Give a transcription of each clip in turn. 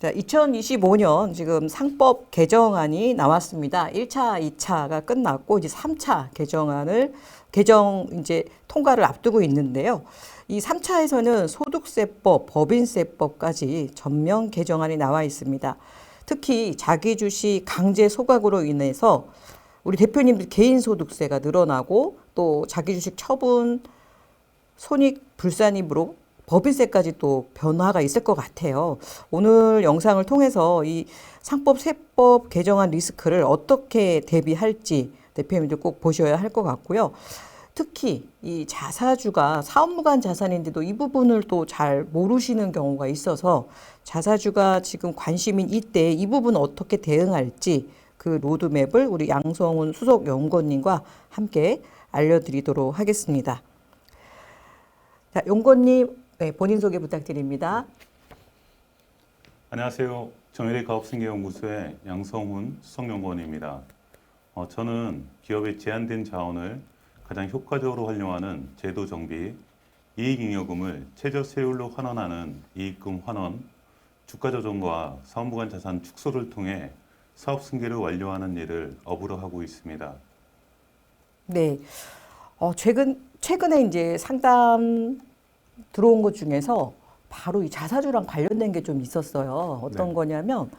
자, 2025년 지금 상법 개정안이 나왔습니다. 1차, 2차가 끝났고 이제 3차 개정 이제 통과를 앞두고 있는데요. 이 3차에서는 소득세법, 법인세법까지 전면 개정안이 나와 있습니다. 특히 자기주식 강제 소각으로 인해서 우리 대표님들 개인소득세가 늘어나고 또 자기주식 처분 손익 불산입으로 법인세까지 또 변화가 있을 것 같아요. 오늘 영상을 통해서 이 상법, 세법 개정안 리스크를 어떻게 대비할지 대표님들 꼭 보셔야 할 것 같고요. 특히 이 자사주가 사업무관 자산인데도 이 부분을 또 잘 모르시는 경우가 있어서 자사주가 지금 관심인 이때 이 부분 어떻게 대응할지 그 로드맵을 우리 양성훈 수석 연구원님과 함께 알려드리도록 하겠습니다. 자, 연구원님, 네, 본인 소개 부탁드립니다. 안녕하세요. 정혜리 가업생계연구소의 양성훈 수석연구원입니다. 저는 기업의 제한된 자원을 가장 효과적으로 활용하는 제도 정비, 이익잉여금을 최저세율로 환원하는 이익금 환원, 주가 조정과 사업무관 자산 축소를 통해 사업 승계를 완료하는 일을 업으로 하고 있습니다. 네, 최근에 이제 상담 들어온 것 중에서 바로 이 자사주랑 관련된 게 좀 있었어요. 어떤 네. 거냐면,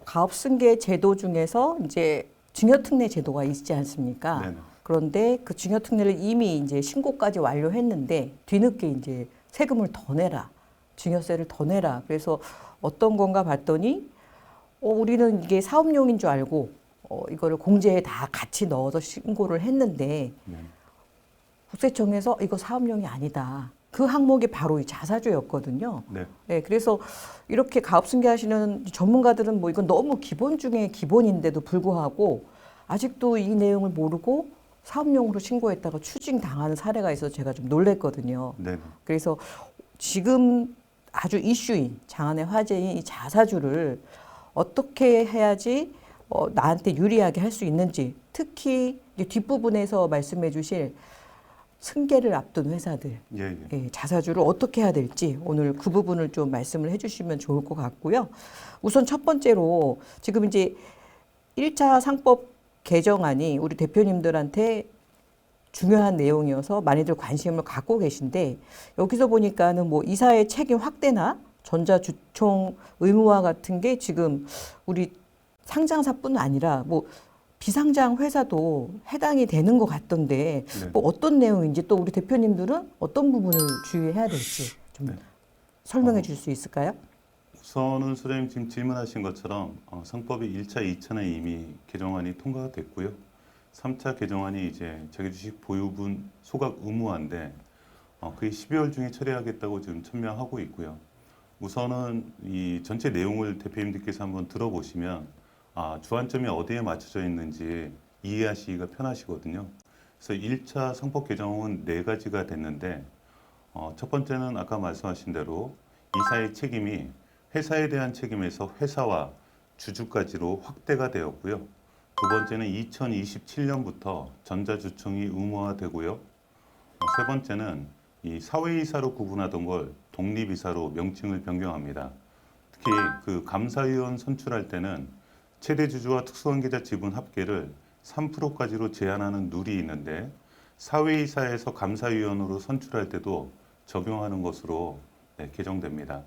가업승계 제도 중에서 이제 증여특례 제도가 있지 않습니까? 네네. 그런데 그 증여특례를 이미 이제 신고까지 완료했는데 뒤늦게 이제 세금을 더 내라. 증여세를 더 내라. 그래서 어떤 건가 봤더니, 우리는 이게 사업용인 줄 알고, 이거를 공제에 다 같이 넣어서 신고를 했는데, 네. 국세청에서 이거 사업용이 아니다. 그 항목이 바로 이 자사주였거든요. 네. 네, 그래서 이렇게 가업승계하시는 전문가들은 뭐 이건 너무 기본 중에 기본인데도 불구하고 아직도 이 내용을 모르고 사업용으로 신고했다가 추징 당하는 사례가 있어서 제가 좀 놀랬거든요. 네. 그래서 지금 아주 이슈인 장안의 화제인 이 자사주를 어떻게 해야지 나한테 유리하게 할 수 있는지, 특히 이제 뒷부분에서 말씀해 주실 승계를 앞둔 회사들, 예, 예. 예, 자사주를 어떻게 해야 될지 오늘 그 부분을 좀 말씀을 해주시면 좋을 것 같고요. 우선 첫 번째로 지금 이제 1차 상법 개정안이 우리 대표님들한테 중요한 내용이어서 많이들 관심을 갖고 계신데 여기서 보니까는 뭐 이사의 책임 확대나 전자주총 의무화 같은 게 지금 우리 상장사뿐 아니라 뭐 비상장 회사도 해당이 되는 것 같던데 네. 뭐 어떤 내용인지 또 우리 대표님들은 어떤 부분을 주의해야 될지 좀 네. 설명해 어, 줄 수 있을까요? 우선은 소장님 지금 질문하신 것처럼 상법이 1차, 2차는 이미 개정안이 통과가 됐고요. 3차 개정안이 이제 자기주식 보유분 소각 의무화인데 그게 12월 중에 처리하겠다고 지금 천명하고 있고요. 우선은 이 전체 내용을 대표님들께서 한번 들어보시면 주안점이 어디에 맞춰져 있는지 이해하시기가 편하시거든요. 그래서 1차 상법 개정은 네 가지가 됐는데 첫 번째는 아까 말씀하신 대로 이사의 책임이 회사에 대한 책임에서 회사와 주주까지로 확대가 되었고요. 두 번째는 2027년부터 전자주총이 의무화되고요. 세 번째는 이 사회이사로 구분하던 걸 독립이사로 명칭을 변경합니다. 특히 그 감사위원 선출할 때는 최대 주주와 특수관계자 지분 합계를 3%까지로 제한하는 룰이 있는데 사회이사에서 감사위원으로 선출할 때도 적용하는 것으로 개정됩니다.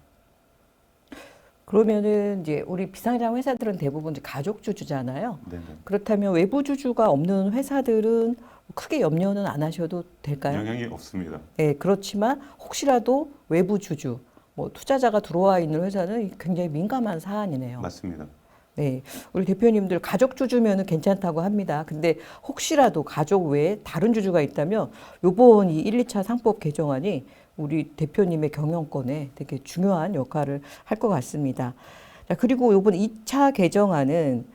그러면은 이제 우리 비상장 회사들은 대부분 이제 가족 주주잖아요. 네네. 그렇다면 외부 주주가 없는 회사들은 크게 염려는 안 하셔도 될까요? 영향이 없습니다. 네, 그렇지만 혹시라도 외부 주주, 뭐 투자자가 들어와 있는 회사는 굉장히 민감한 사안이네요. 맞습니다. 네, 우리 대표님들 가족 주주면은 괜찮다고 합니다. 근데 혹시라도 가족 외에 다른 주주가 있다면 요번 이 1, 2차 상법 개정안이 우리 대표님의 경영권에 되게 중요한 역할을 할 것 같습니다. 자, 그리고 요번 2차 개정안은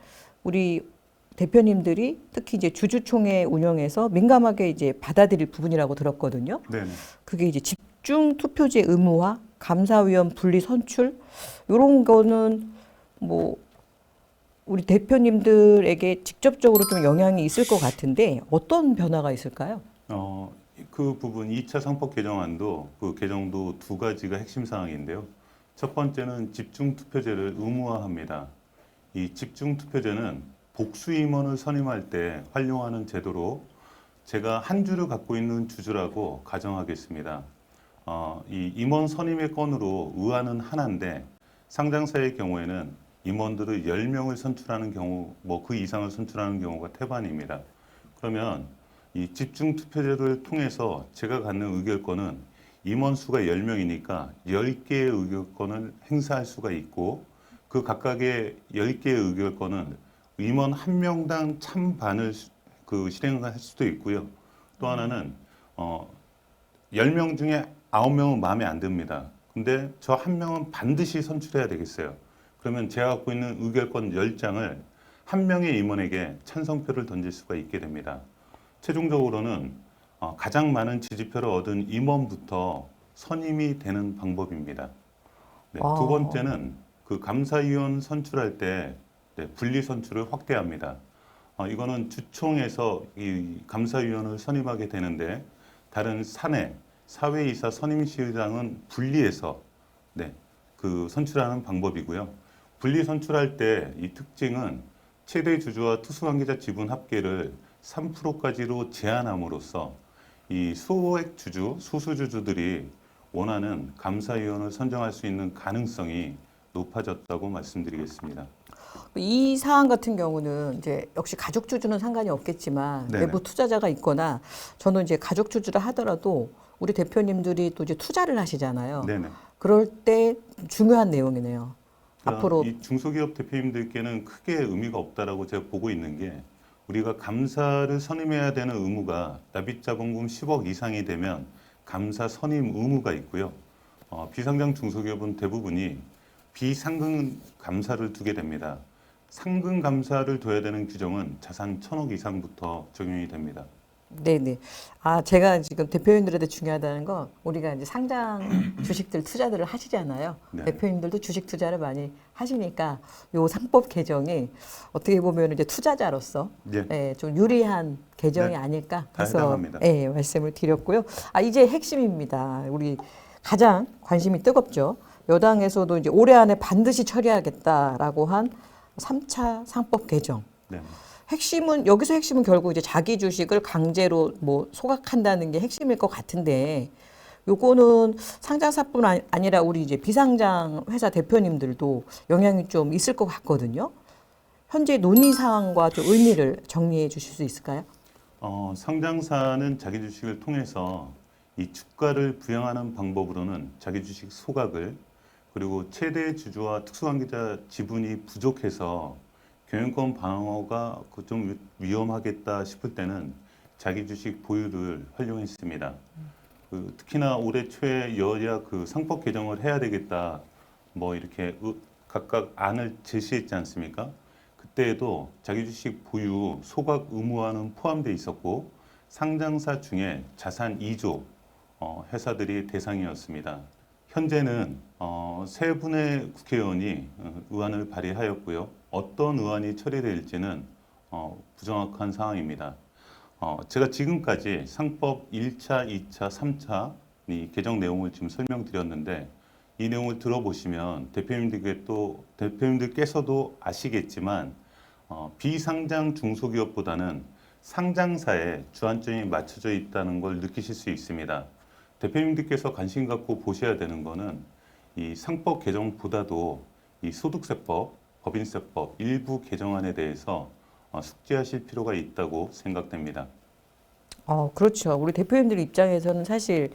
우리 대표님들이 특히 이제 주주총회 운영에서 민감하게 이제 받아들일 부분이라고 들었거든요. 네네. 그게 이제 집중 투표제 의무화, 감사위원 분리 선출, 요런 거는 뭐 우리 대표님들에게 직접적으로 좀 영향이 있을 것 같은데 어떤 변화가 있을까요? 그 부분 2차 상법 개정안도 그 개정도 두 가지가 핵심 사항인데요. 첫 번째는 집중투표제를 의무화합니다. 이 집중투표제는 복수 임원을 선임할 때 활용하는 제도로 제가 한 주를 갖고 있는 주주라고 가정하겠습니다. 이 임원 선임의 건으로 의안은 하나인데 상장사의 경우에는 임원들을 10명을 선출하는 경우, 뭐 그 이상을 선출하는 경우가 태반입니다. 그러면 이 집중투표제를 통해서 제가 갖는 의결권은 임원 수가 10명이니까 10개의 의결권을 행사할 수가 있고 그 각각의 10개의 의결권은 임원 한 명당 찬반을 실행할 수도 있고요. 또 하나는 10명 중에 9명은 마음에 안 듭니다. 근데 저 한 명은 반드시 선출해야 되겠어요. 그러면 제가 갖고 있는 의결권 10장을 한 명의 임원에게 찬성표를 던질 수가 있게 됩니다. 최종적으로는 가장 많은 지지표를 얻은 임원부터 선임이 되는 방법입니다. 네, 두 번째는 그 감사위원 선출할 때 분리 선출을 확대합니다. 이거는 주총에서 이 감사위원을 선임하게 되는데 다른 사내 사회이사 선임시장은 분리해서 그 선출하는 방법이고요. 분리 선출할 때 이 특징은 최대 주주와 투수관계자 지분 합계를 3%까지로 제한함으로써 이 소액 주주, 소수주주들이 원하는 감사위원을 선정할 수 있는 가능성이 높아졌다고 말씀드리겠습니다. 이 사안 같은 경우는 이제 역시 가족 주주는 상관이 없겠지만 네네. 외부 투자자가 있거나 저는 이제 가족 주주라 하더라도 우리 대표님들이 또 이제 투자를 하시잖아요. 네네. 그럴 때 중요한 내용이네요. 앞으로 이 중소기업 대표님들께는 크게 의미가 없다라고 제가 보고 있는 게 우리가 감사를 선임해야 되는 의무가 납입자본금 10억 이상이 되면 감사 선임 의무가 있고요. 비상장 중소기업은 대부분이 비상근 감사를 두게 됩니다. 상근 감사를 둬야 되는 규정은 자산 1,000억 이상부터 적용이 됩니다. 네네. 제가 지금 대표님들한테 중요하다는 건 우리가 이제 상장 주식들 투자들을 하시잖아요. 네. 대표님들도 주식 투자를 많이 하시니까 요 상법 개정이 어떻게 보면 이제 투자자로서 네. 좀 유리한 개정이 네. 아닐까 다 해서 해당합니다. 말씀을 드렸고요. 이제 핵심입니다. 우리 가장 관심이 뜨겁죠. 여당에서도 이제 올해 안에 반드시 처리하겠다라고 한 3차 상법 개정. 네. 여기서 핵심은 결국 이제 자기 주식을 강제로 뭐 소각한다는 게 핵심일 것 같은데 요거는 상장사뿐 아니라 우리 이제 비상장 회사 대표님들도 영향이 좀 있을 것 같거든요. 현재 논의 사항과 좀 의미를 정리해 주실 수 있을까요? 상장사는 자기 주식을 통해서 이 주가를 부양하는 방법으로는 자기 주식 소각을 그리고 최대 주주와 특수관계자 지분이 부족해서 경영권 방어가 좀 위험하겠다 싶을 때는 자기 주식 보유를 활용했습니다. 특히나 올해 초에 여야 상법 개정을 해야 되겠다 뭐 이렇게 각각 안을 제시했지 않습니까? 그때에도 자기 주식 보유 소각 의무화는 포함되어 있었고 상장사 중에 자산 2조 회사들이 대상이었습니다. 현재는 세 분의 국회의원이 의안을 발의하였고요. 어떤 의안이 처리될지는 부정확한 상황입니다. 제가 지금까지 상법 1차, 2차, 3차 이 개정 내용을 지금 설명드렸는데 이 내용을 들어보시면 대표님들께서도 아시겠지만 비상장 중소기업보다는 상장사에 주안점이 맞춰져 있다는 걸 느끼실 수 있습니다. 대표님들께서 관심 갖고 보셔야 되는 거는 이 상법 개정보다도 이 소득세법, 법인세법 일부 개정안에 대해서 숙지하실 필요가 있다고 생각됩니다. 그렇죠. 우리 대표님들 입장에서는 사실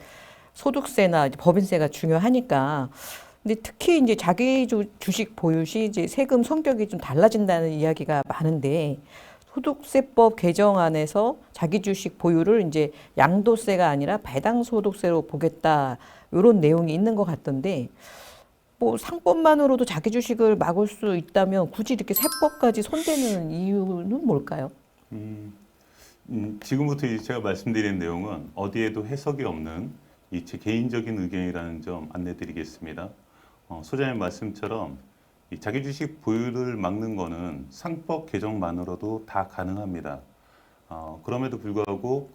소득세나 이제 법인세가 중요하니까. 근데 특히 이제 자기 주식 보유 시 이제 세금 성격이 좀 달라진다는 이야기가 많은데 소득세법 개정안에서 자기 주식 보유를 이제 양도세가 아니라 배당 소득세로 보겠다 이런 내용이 있는 것 같던데 뭐 상법만으로도 자기 주식을 막을 수 있다면 굳이 이렇게 세법까지 손대는 이유는 뭘까요? 지금부터 이제 제가 말씀드린 내용은 어디에도 해석이 없는 제 개인적인 의견이라는 점 안내드리겠습니다. 소장님 말씀처럼 이 자기 주식 보유를 막는 거는 상법 개정만으로도 다 가능합니다. 그럼에도 불구하고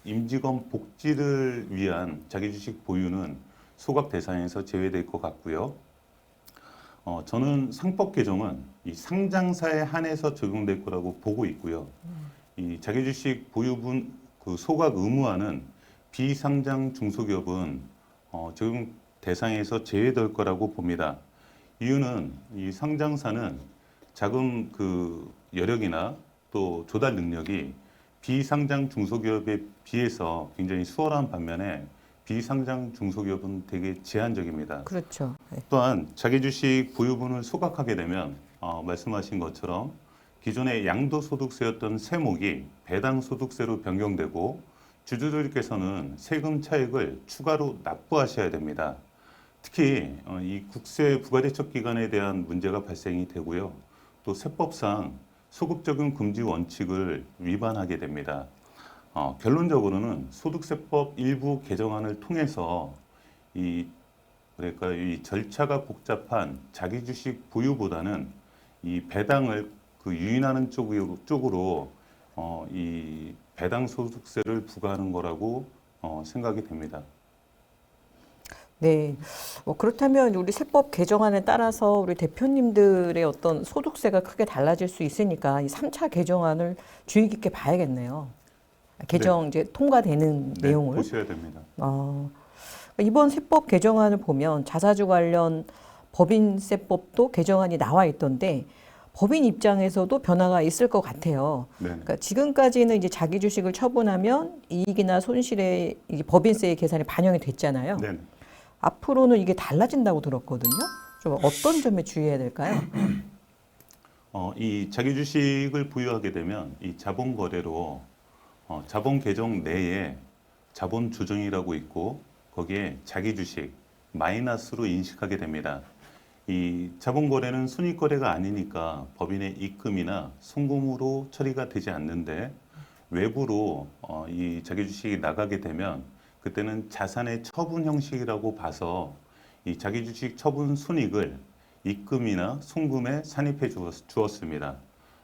임직원 복지를 위한 자기 주식 보유는 소각 대상에서 제외될 것 같고요. 저는 상법 개정은 이 상장사에 한해서 적용될 거라고 보고 있고요. 이 자기주식 보유분 그 소각 의무화는 비상장 중소기업은 적용 대상에서 제외될 거라고 봅니다. 이유는 이 상장사는 자금 그 여력이나 또 조달 능력이 비상장 중소기업에 비해서 굉장히 수월한 반면에 비상장 중소기업은 되게 제한적입니다. 그렇죠. 네. 또한 자기주식 보유분을 소각하게 되면 말씀하신 것처럼 기존의 양도소득세였던 세목이 배당소득세로 변경되고 주주들께서는 세금 차익을 추가로 납부하셔야 됩니다. 특히 이 국세 부가대척 기간에 대한 문제가 발생이 되고요. 또 세법상 소급 적용 금지 원칙을 위반하게 됩니다. 결론적으로는 소득세법 일부 개정안을 통해서 이 그러니까 이 절차가 복잡한 자기주식 보유보다는 이 배당을 그 유인하는 쪽으로 이 배당 소득세를 부과하는 거라고 생각이 됩니다. 네. 그렇다면 우리 세법 개정안에 따라서 우리 대표님들의 어떤 소득세가 크게 달라질 수 있으니까 이 3차 개정안을 주의 깊게 봐야겠네요. 개정 이제 통과되는 네, 내용을. 보셔야 됩니다. 이번 세법 개정안을 보면 자사주 관련 법인세법도 개정안이 나와 있던데 법인 입장에서도 변화가 있을 것 같아요. 네, 그러니까 지금까지는 이제 자기 주식을 처분하면 이익이나 손실에 이게 법인세 계산이 반영이 됐잖아요. 네. 앞으로는 이게 달라진다고 들었거든요. 좀 어떤 점에 주의해야 될까요? 이 자기 주식을 보유하게 되면 이 자본 거래로 자본 계정 내에 자본 조정이라고 있고 거기에 자기 주식 마이너스로 인식하게 됩니다. 이 자본 거래는 순이익 거래가 아니니까 법인의 입금이나 송금으로 처리가 되지 않는데 외부로 이 자기 주식이 나가게 되면 그때는 자산의 처분 형식이라고 봐서 이 자기 주식 처분 순이익을 입금이나 송금에 산입해 주었습니다.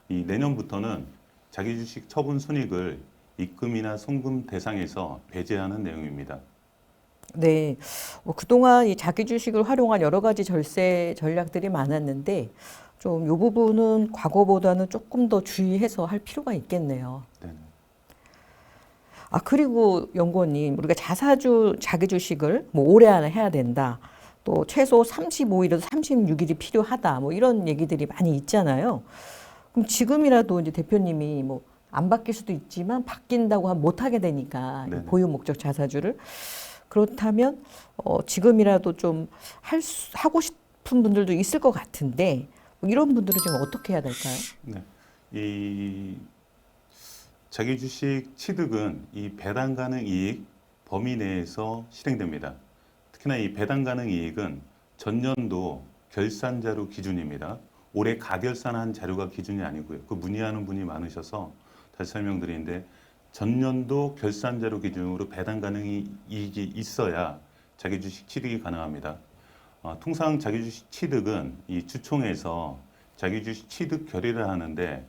이 내년부터는 자기 주식 처분 순이익을 입금이나 송금 대상에서 배제하는 내용입니다. 네. 그동안 이 자기 주식을 활용한 여러 가지 절세 전략들이 많았는데 좀 이 부분은 과거보다는 조금 더 주의해서 할 필요가 있겠네요. 네. 그리고 연구원님, 우리가 자사주 자기 주식을 뭐 올해 안에 해야 된다. 또 최소 35일에서 36일이 필요하다. 뭐 이런 얘기들이 많이 있잖아요. 그럼 지금이라도 이제 대표님이 뭐 안 바뀔 수도 있지만 바뀐다고 하면 못 하게 되니까 네네. 보유 목적 자사주를 그렇다면 지금이라도 좀 하고 싶은 분들도 있을 것 같은데 뭐 이런 분들은 지금 어떻게 해야 될까요? 네. 이 자기 주식 취득은 이 배당 가능 이익 범위 내에서 실행됩니다. 특히나 이 배당 가능 이익은 전년도 결산자료 기준입니다. 올해 가결산한 자료가 기준이 아니고요. 그 문의하는 분이 많으셔서 다시 설명드리는데 전년도 결산자료 기준으로 배당 가능 이익이 있어야 자기 주식 취득이 가능합니다. 통상 자기 주식 취득은 이 주총에서 자기 주식 취득 결의를 하는데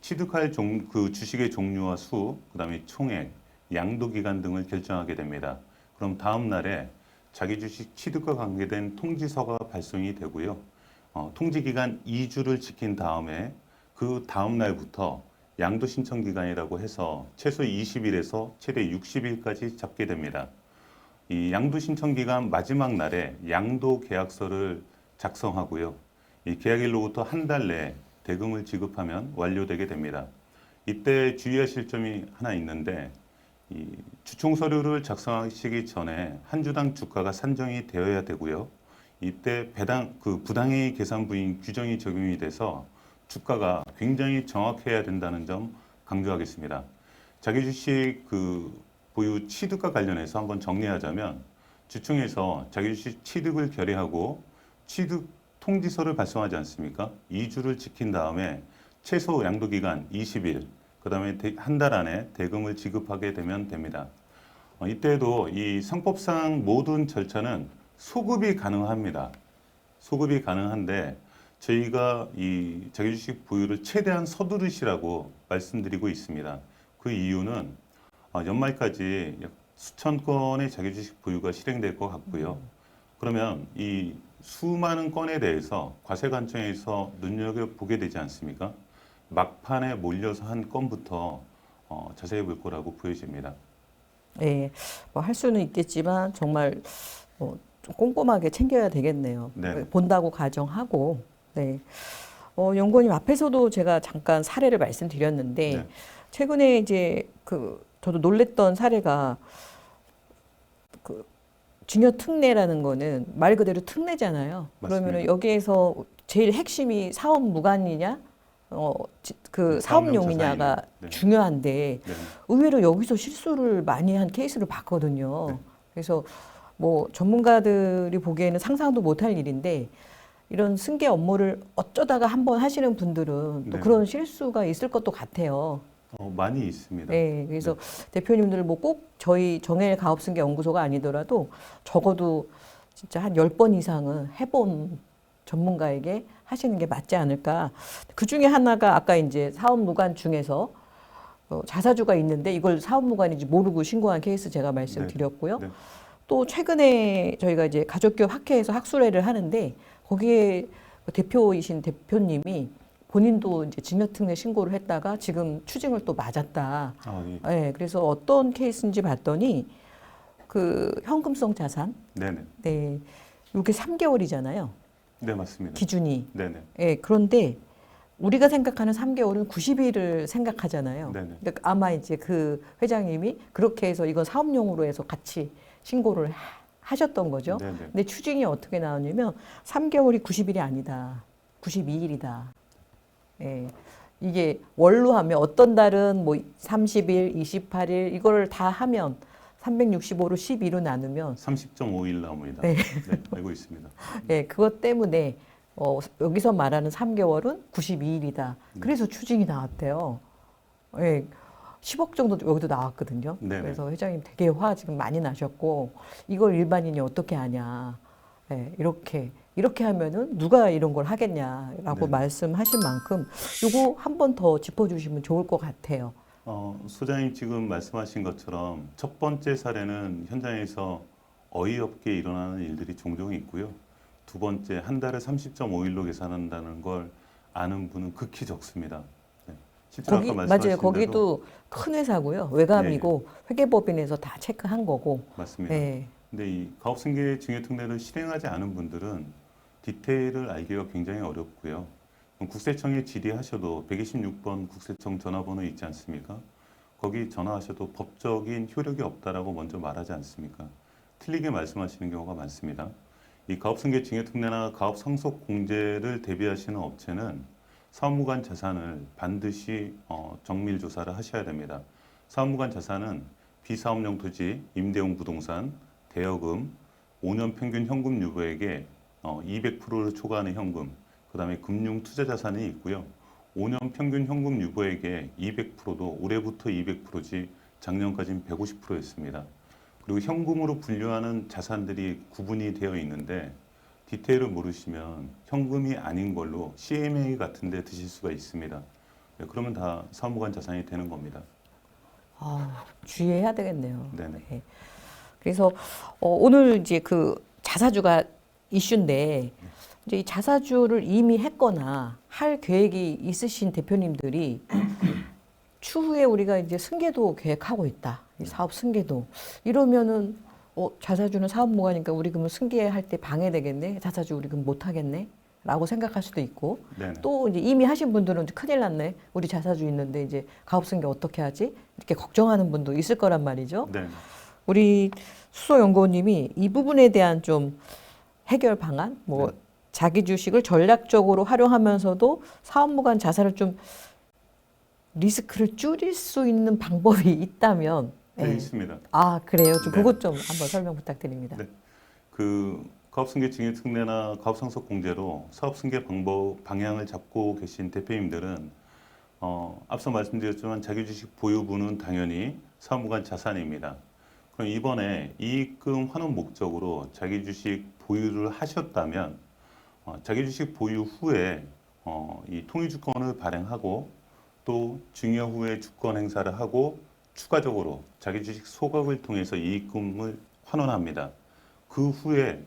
취득할 그 주식의 종류와 수, 그다음에 총액, 양도 기간 등을 결정하게 됩니다. 그럼 다음 날에 자기 주식 취득과 관계된 통지서가 발송이 되고요. 통지 기간 2주를 지킨 다음에 그 다음 날부터 양도 신청 기간이라고 해서 최소 20일에서 최대 60일까지 잡게 됩니다. 이 양도 신청 기간 마지막 날에 양도 계약서를 작성하고요. 이 계약일로부터 한 달 내에 대금을 지급하면 완료되게 됩니다. 이때 주의하실 점이 하나 있는데 이 주총 서류를 작성하시기 전에 한 주당 주가가 산정이 되어야 되고요. 이때 부당해이 계산부인 규정이 적용이 돼서 주가가 굉장히 정확해야 된다는 점 강조하겠습니다. 자기 주식 보유 취득과 관련해서 한번 정리하자면 주총에서 자기 주식 취득을 결의하고 취득 통지서를 발송하지 않습니까? 2주를 지킨 다음에 최소 양도 기간 20일, 그 다음에 한 달 안에 대금을 지급하게 되면 됩니다. 이때도 이 상법상 모든 절차는 소급이 가능합니다. 소급이 가능한데 저희가 이 자기주식 보유를 최대한 서두르시라고 말씀드리고 있습니다. 그 이유는 연말까지 약 수천 건의 자기주식 보유가 실행될 것 같고요. 그러면 이 수많은 건에 대해서 과세관청에서 눈여겨보게 되지 않습니까? 막판에 몰려서 한 건부터 자세히 볼 거라고 보여집니다. 예, 뭐 할 수는 있겠지만 정말 좀 꼼꼼하게 챙겨야 되겠네요. 네. 본다고 가정하고. 네. 연구원님 앞에서도 제가 잠깐 사례를 말씀드렸는데 네. 최근에 이제 저도 놀랬던 사례가 그 증여 특례라는 거는 말 그대로 특례잖아요. 그러면은 맞습니다. 여기에서 제일 핵심이 사업 무관이냐, 그 사업용이냐가 네. 중요한데 네. 의외로 여기서 실수를 많이 한 케이스를 봤거든요. 네. 그래서 뭐 전문가들이 보기에는 상상도 못할 일인데 이런 승계 업무를 어쩌다가 한번 하시는 분들은 또 네. 그런 실수가 있을 것도 같아요. 많이 있습니다. 네, 그래서 대표님들 뭐 꼭 저희 정엘 가업승계 연구소가 아니더라도 적어도 진짜 한 10번 이상은 해본 전문가에게 하시는 게 맞지 않을까. 그 중에 하나가 아까 이제 사업무관 중에서 자사주가 있는데 이걸 사업무관인지 모르고 신고한 케이스 제가 말씀드렸고요. 네. 또 최근에 저희가 이제 가족교육 학회에서 학술회를 하는데 거기에 대표이신 대표님이 본인도 이제 증여특례 신고를 했다가 지금 추징을 또 맞았다. 예. 네, 그래서 어떤 케이스인지 봤더니 그 현금성 자산, 네네. 네, 이게 3개월이잖아요. 네, 맞습니다. 기준이. 네네. 예, 그런데 우리가 생각하는 3개월은 90일을 생각하잖아요. 네네. 그러니까 아마 이제 그 회장님이 그렇게 해서 이건 사업용으로 해서 같이 신고를 하셨던 거죠. 네네. 근데 추징이 어떻게 나왔냐면 3개월이 90일이 아니다. 92일이다. 예. 이게 월로 하면 어떤 달은 뭐 30일, 28일 이거를 다 하면 365로 12로 나누면 30.5일 나옵니다. 네. 네, 알고 있습니다. 예, 그것 때문에 여기서 말하는 3개월은 92일이다. 그래서 추징이 나왔대요. 예, 10억 정도 여기도 나왔거든요. 네네. 그래서 회장님 되게 화 지금 많이 나셨고 이걸 일반인이 어떻게 하냐. 예, 이렇게 하면은 누가 이런 걸 하겠냐라고 네. 말씀하신 만큼 요거 한 번 더 짚어주시면 좋을 것 같아요. 소장님 지금 말씀하신 것처럼 첫 번째 사례는 현장에서 어이없게 일어나는 일들이 종종 있고요. 두 번째, 한 달에 30.5일로 계산한다는 걸 아는 분은 극히 적습니다. 네. 실제로 아까 맞아요. 말씀하신 대로 거기도 큰 회사고요. 외감이고 회계법인에서 다 체크한 거고. 맞습니다. 예. 근데 이 가업승계 증여특례를 실행하지 않은 분들은 디테일을 알기가 굉장히 어렵고요. 국세청에 질의하셔도 126번 국세청 전화번호 있지 않습니까? 거기 전화하셔도 법적인 효력이 없다라고 먼저 말하지 않습니까? 틀리게 말씀하시는 경우가 많습니다. 이 가업승계 증여특례나 가업상속 공제를 대비하시는 업체는 사업무관 자산을 반드시 정밀 조사를 하셔야 됩니다. 사업무관 자산은 비사업용 토지, 임대용 부동산, 대여금, 5년 평균 현금 유보액의 200%를 초과하는 현금, 그 다음에 금융 투자 자산이 있고요. 5년 평균 현금 유보액의 200%도 올해부터 200%지 작년까지는 150%였습니다. 그리고 현금으로 분류하는 자산들이 구분이 되어 있는데 디테일을 모르시면 현금이 아닌 걸로 CMA 같은 데 드실 수가 있습니다. 네, 그러면 다 사무관 자산이 되는 겁니다. 주의해야 되겠네요. 네네. 네. 그래서 오늘 이제 그 자사주가 이슈인데 이제 이 자사주를 이미 했거나 할 계획이 있으신 대표님들이 추후에 우리가 이제 승계도 계획하고 있다. 이 사업 승계도 이러면은 자사주는 사업무가니까 우리 그러면 승계할 때 방해되겠네. 자사주 우리 그럼 못 하겠네. 라고 생각할 수도 있고 네네. 또 이제 이미 하신 분들은 큰일 났네. 우리 자사주 있는데 이제 가업 승계 어떻게 하지? 이렇게 걱정하는 분도 있을 거란 말이죠. 네. 우리 수소연구원님이 이 부분에 대한 좀 해결 방안, 뭐 네. 자기 주식을 전략적으로 활용하면서도 사업무관 자산을 좀 리스크를 줄일 수 있는 방법이 있다면, 네, 예. 있습니다. 아 그래요? 좀 네. 그것 좀 한번 설명 부탁드립니다. 네. 그 가업승계 증여특례나 가업상속 공제로 사업승계 방향을 잡고 계신 대표님들은 앞서 말씀드렸지만 자기 주식 보유분은 당연히 사무관 자산입니다. 그럼 이번에 이익금 환원 목적으로 자기 주식 보유를 하셨다면 자기 주식 보유 후에 이 통일주권을 발행하고 또 증여 후에 주권 행사를 하고 추가적으로 자기 주식 소각을 통해서 이익금을 환원합니다. 그 후에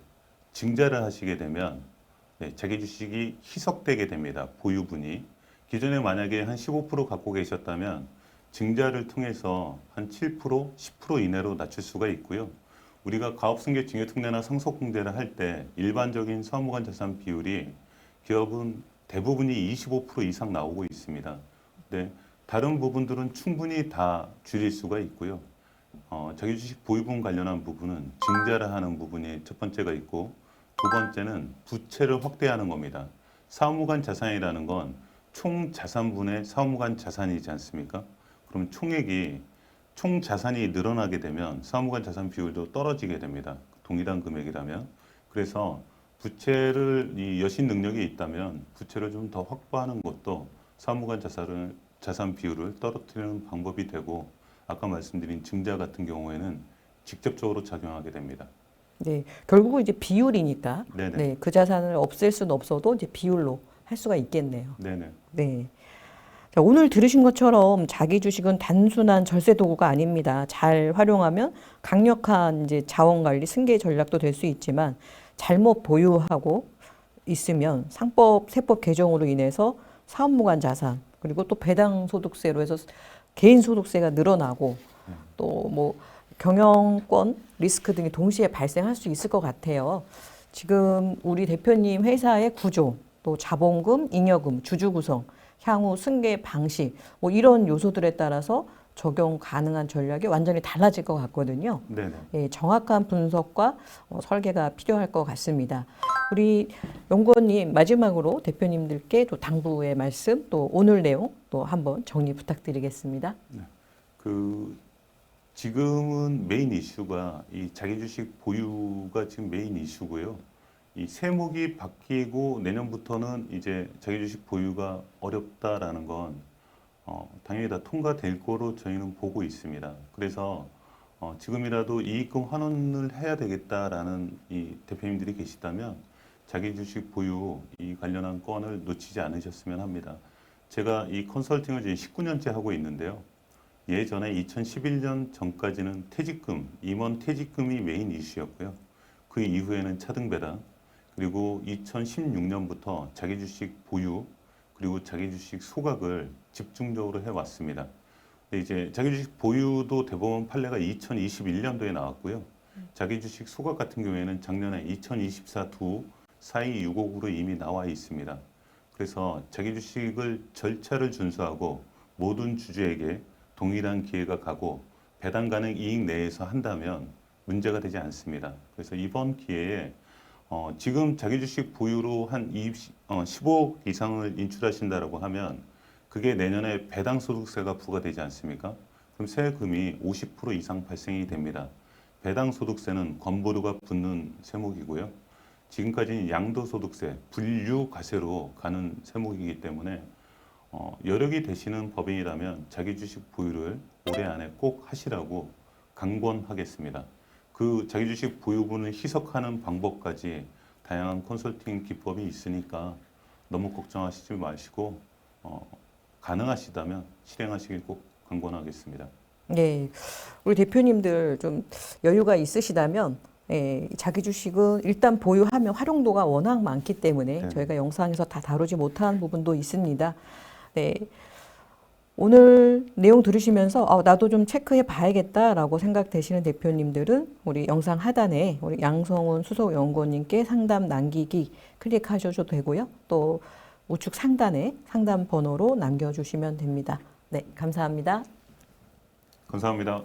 증자를 하시게 되면 자기 주식이 희석되게 됩니다. 보유분이. 기존에 만약에 한 15% 갖고 계셨다면 증자를 통해서 한 7%, 10% 이내로 낮출 수가 있고요. 우리가 가업승계 증여특례나 상속공제를 할 때 일반적인 사무관 자산 비율이 기업은 대부분이 25% 이상 나오고 있습니다. 근데 다른 부분들은 충분히 다 줄일 수가 있고요. 자기 주식 보유분 관련한 부분은 증자를 하는 부분이 첫 번째가 있고 두 번째는 부채를 확대하는 겁니다. 사무관 자산이라는 건 총 자산분의 사무관 자산이지 않습니까? 그럼 총 자산이 늘어나게 되면 사무관 자산 비율도 떨어지게 됩니다. 동일한 금액이라면. 그래서 부채를 이 여신 능력이 있다면 부채를 좀 더 확보하는 것도 사무관 자산 비율을 떨어뜨리는 방법이 되고 아까 말씀드린 증자 같은 경우에는 직접적으로 작용하게 됩니다. 네, 결국은 이제 비율이니까 네네. 네, 그 자산을 없앨 수는 없어도 이제 비율로 할 수가 있겠네요. 네네. 네. 자, 오늘 들으신 것처럼 자기 주식은 단순한 절세 도구가 아닙니다. 잘 활용하면 강력한 이제 자원 관리 승계 전략도 될 수 있지만 잘못 보유하고 있으면 상법 세법 개정으로 인해서 사업무관 자산 그리고 또 배당 소득세로 해서 개인 소득세가 늘어나고 또 뭐 경영권 리스크 등이 동시에 발생할 수 있을 것 같아요. 지금 우리 대표님 회사의 구조, 또 자본금, 잉여금, 주주 구성, 향후 승계 방식 뭐 이런 요소들에 따라서 적용 가능한 전략이 완전히 달라질 것 같거든요. 네네. 예, 정확한 분석과 설계가 필요할 것 같습니다. 우리 연구원님 마지막으로 대표님들께 또 당부의 말씀 또 오늘 내용 또 한번 정리 부탁드리겠습니다. 지금은 메인 이슈가 이 자기 주식 보유가 지금 메인 이슈고요. 이 세목이 바뀌고 내년부터는 이제 자기 주식 보유가 어렵다라는 건 당연히 다 통과될 거로 저희는 보고 있습니다. 그래서 지금이라도 이익금 환원을 해야 되겠다라는 이 대표님들이 계시다면 자기 주식 보유 이 관련한 건을 놓치지 않으셨으면 합니다. 제가 이 컨설팅을 이제 19년째 하고 있는데요. 예전에 2011년 전까지는 퇴직금, 임원 퇴직금이 메인 이슈였고요. 그 이후에는 차등배당, 그리고 2016년부터 자기 주식 보유, 그리고 자기 주식 소각을 집중적으로 해왔습니다. 근데 이제 자기 주식 보유도 대법원 판례가 2021년도에 나왔고요. 자기 주식 소각 같은 경우에는 작년에 2024 4265으로 이미 나와 있습니다. 그래서 자기 주식을 절차를 준수하고 모든 주주에게 동일한 기회가 가고 배당 가능 이익 내에서 한다면 문제가 되지 않습니다. 그래서 이번 기회에 지금 자기 주식 보유로 한 15억 이상을 인출하신다라고 하면 그게 내년에 배당 소득세가 부과되지 않습니까? 그럼 세금이 50% 이상 발생이 됩니다. 배당 소득세는 건보료가 붙는 세목이고요. 지금까지는 양도소득세, 분류과세로 가는 세목이기 때문에 여력이 되시는 법인이라면 자기 주식 보유를 올해 안에 꼭 하시라고 강권하겠습니다. 그 자기 주식 보유분을 희석하는 방법까지 다양한 컨설팅 기법이 있으니까 너무 걱정하시지 마시고 가능하시다면 실행하시길 꼭 강권하겠습니다. 네, 우리 대표님들 좀 여유가 있으시다면 예, 자기 주식은 일단 보유하면 활용도가 워낙 많기 때문에 네. 저희가 영상에서 다 다루지 못한 부분도 있습니다. 네, 오늘 내용 들으시면서 나도 좀 체크해 봐야겠다라고 생각되시는 대표님들은 우리 영상 하단에 우리 양성훈 수석연구원님께 상담 남기기 클릭하셔도 되고요. 또 우측 상단에 상담 번호로 남겨주시면 됩니다. 네, 감사합니다. 감사합니다.